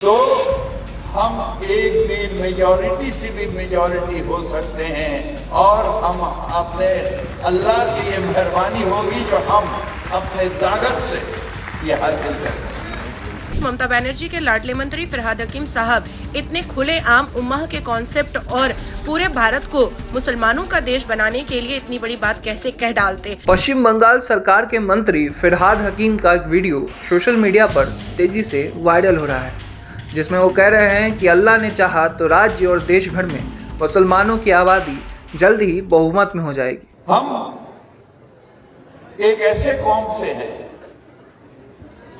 तो हम एक दिन मेजॉरिटी से भी मेजॉरिटी हो सकते हैं और हम अपने अल्लाह की ये मेहरबानी होगी जो हम अपने ताकत से ये हासिल करते हैं। ममता बनर्जी के लाडले मंत्री फरहाद हकीम साहब इतने खुले आम उम्मा के कॉन्सेप्ट और पूरे भारत को मुसलमानों का देश बनाने के लिए इतनी बड़ी बात कैसे कह डालते। पश्चिम बंगाल सरकार के मंत्री फरहाद हकीम का एक वीडियो सोशल मीडिया पर तेजी से वायरल हो रहा है, जिसमें वो कह रहे हैं कि अल्लाह ने चाहा तो राज्य और देश भर में मुसलमानों की आबादी जल्द ही बहुमत में हो जाएगी। हम एक ऐसे कौम से हैं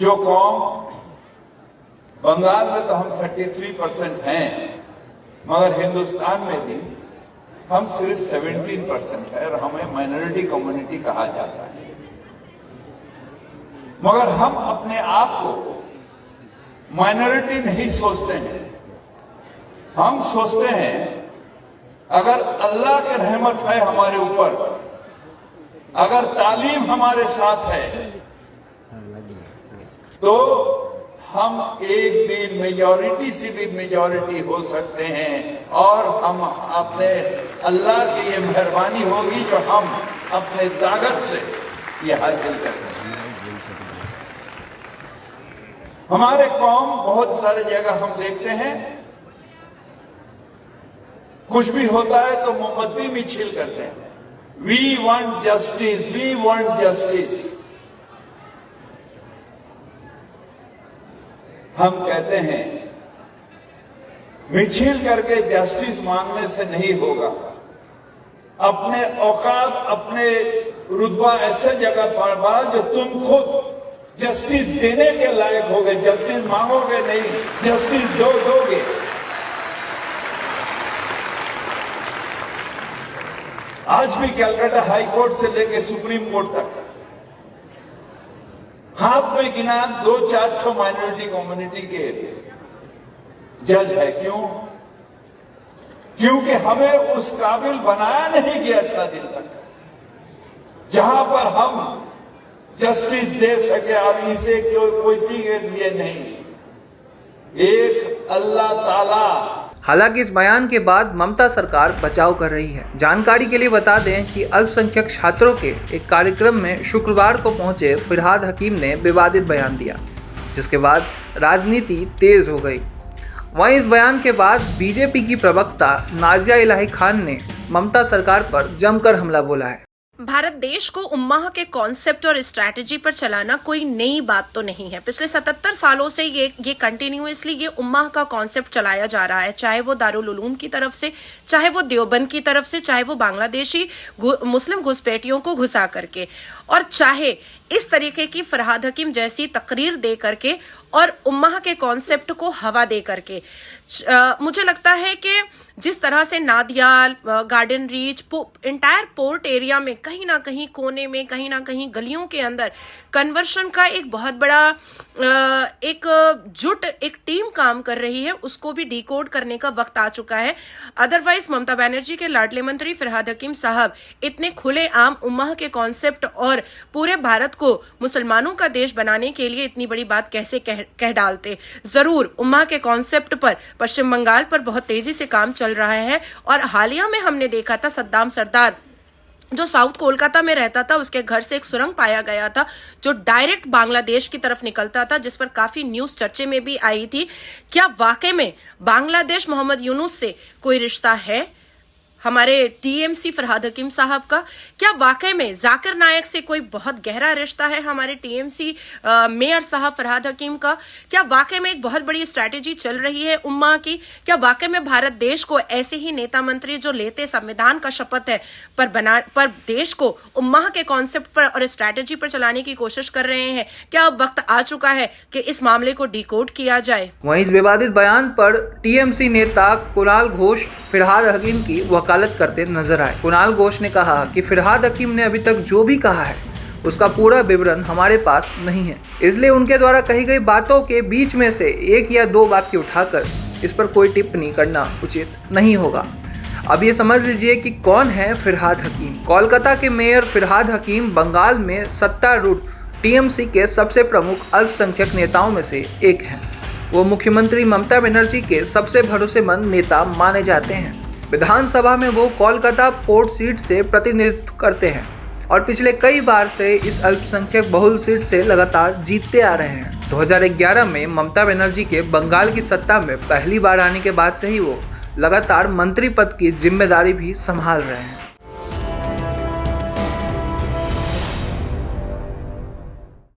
जो कौम बंगाल में तो हम 33% हैं, मगर हिंदुस्तान में भी हम सिर्फ 17% है और हमें माइनॉरिटी कम्युनिटी कहा जाता है। मगर हम अपने आप को माइनॉरिटी नहीं सोचते हैं। हम सोचते हैं अगर अल्लाह की रहमत है हमारे ऊपर, अगर तालीम हमारे साथ है, तो हम एक दिन मेजॉरिटी से भी मेजॉरिटी हो सकते हैं और हम अपने अल्लाह की ये मेहरबानी होगी जो हम अपने ताकत से ये हासिल करते हैं। हमारे कौम बहुत सारे जगह हम देखते हैं, कुछ भी होता है तो मोमबत्ती मिছিল करते हैं। We want justice, we want justice. हम कहते हैं मिছিল करके जस्टिस मांगने से नहीं होगा। अपने औकात, अपने रुतबा ऐसे जगह पर बढ़ा जो तुम खुद जस्टिस देने के लायक होगे। जस्टिस मांगोगे नहीं, जस्टिस दोगे। आज भी कलकत्ता हाई कोर्ट से लेकर सुप्रीम कोर्ट तक हाथ में गिना 2-4 माइनॉरिटी कम्युनिटी के जज है। क्यों? क्योंकि हमें उस काबिल बनाया नहीं गया इतना दिन तक जहां पर हम जस्टिस दे सके। और इसे किसी के लिए नहीं, एक अल्लाह ताला। हालांकि इस बयान के बाद ममता सरकार बचाव कर रही है। जानकारी के लिए बता दें कि अल्पसंख्यक छात्रों के एक कार्यक्रम में शुक्रवार को पहुंचे फरहाद हकीम ने विवादित बयान दिया, जिसके बाद राजनीति तेज हो गई। वहीं इस बयान के बाद बीजेपी की प्रवक्ता नाजिया इलाही खान ने ममता सरकार पर जमकर हमला बोला है। भारत देश को उम्माह के कॉन्सेप्ट और स्ट्रैटेजी पर चलाना कोई नई बात तो नहीं है। पिछले 77 सालों से ये कंटिन्यूअसली ये उम्माह का कॉन्सेप्ट चलाया जा रहा है, चाहे वो दारुल उलूम की तरफ से, चाहे वो देवबंद की तरफ से, चाहे वो बांग्लादेशी मुस्लिम घुसपैठियों को घुसा करके, और चाहे इस तरीके की फरहाद हकीम जैसी तकरीर दे करके और उम्माह के कॉन्सेप्ट को हवा दे करके। मुझे लगता है कि जिस तरह से Nadial, Garden Reach, entire port area में कहीं ना कहीं कोने में, कहीं ना कहीं गलियों के अंदर कन्वर्शन का एक बहुत बड़ा एक टीम काम कर रही है, उसको भी डिकोड करने का वक्त आ चुका है। अदरवाइज ममता बनर्जी के लाडले मंत्री फरहाद हकीम साहब इतने खुले आम उम्माह के कॉन्सेप्ट और पूरे भारत को मुसलमानों का देश बनाने के लिए इतनी बड़ी बात कैसे कह डालते। जरूर उम्माह के कॉन्सेप्ट पर पश्चिम बंगाल पर बहुत तेजी से काम चल रहा है, और हालिया में हमने देखा था सद्दाम सरदार जो साउथ कोलकाता में रहता था, उसके घर से एक सुरंग पाया गया था जो डायरेक्ट बांग्लादेश की तरफ निकलता था, जिस पर काफी न्यूज चर्चे में भी आई थी। क्या वाकई में बांग्लादेश मोहम्मद यूनुस से कोई रिश्ता है हमारे टीएमसी फरहाद हकीम साहब का? क्या वाकई में जाकिर नायक से कोई बहुत गहरा रिश्ता है हमारे टीएमसी मेयर साहब फरहाद हकीम का? क्या वाकई में एक बहुत बड़ी स्ट्रैटेजी चल रही है उम्मा की? क्या वाकई में भारत देश को ऐसे ही नेता मंत्री जो लेते संविधान का शपथ है पर देश को उम्मा के कॉन्सेप्ट पर और स्ट्रैटेजी पर चलाने की कोशिश कर रहे हैं? क्या अब वक्त आ चुका है कि इस मामले को डिकोड किया जाए? वहीं इस विवादित बयान पर टीएमसी नेता कुणाल घोष फरहाद हकीम की वकालत करते नजर आए। कुणाल घोष ने कहा कि फरहाद हकीम ने अभी तक जो भी कहा है उसका पूरा विवरण हमारे पास नहीं है, इसलिए उनके द्वारा कही गई बातों के बीच में से एक या दो वाक्य उठाकर इस पर कोई टिप्पणी करना उचित नहीं होगा। अब ये समझ लीजिए कि कौन है फरहाद हकीम। कोलकाता के मेयर फरहाद हकीम बंगाल में सत्तारूढ़ टीएमसी के सबसे प्रमुख अल्पसंख्यक नेताओं में से एक हैं। वो मुख्यमंत्री ममता बनर्जी के सबसे भरोसेमंद नेता माने जाते हैं। विधानसभा में वो कोलकाता पोर्ट सीट से प्रतिनिधित्व करते हैं और पिछले कई बार से इस अल्पसंख्यक बहुल सीट से लगातार जीतते आ रहे हैं। 2011 में ममता बनर्जी के बंगाल की सत्ता में पहली बार आने के बाद से ही वो लगातार मंत्री पद की जिम्मेदारी भी संभाल रहे हैं।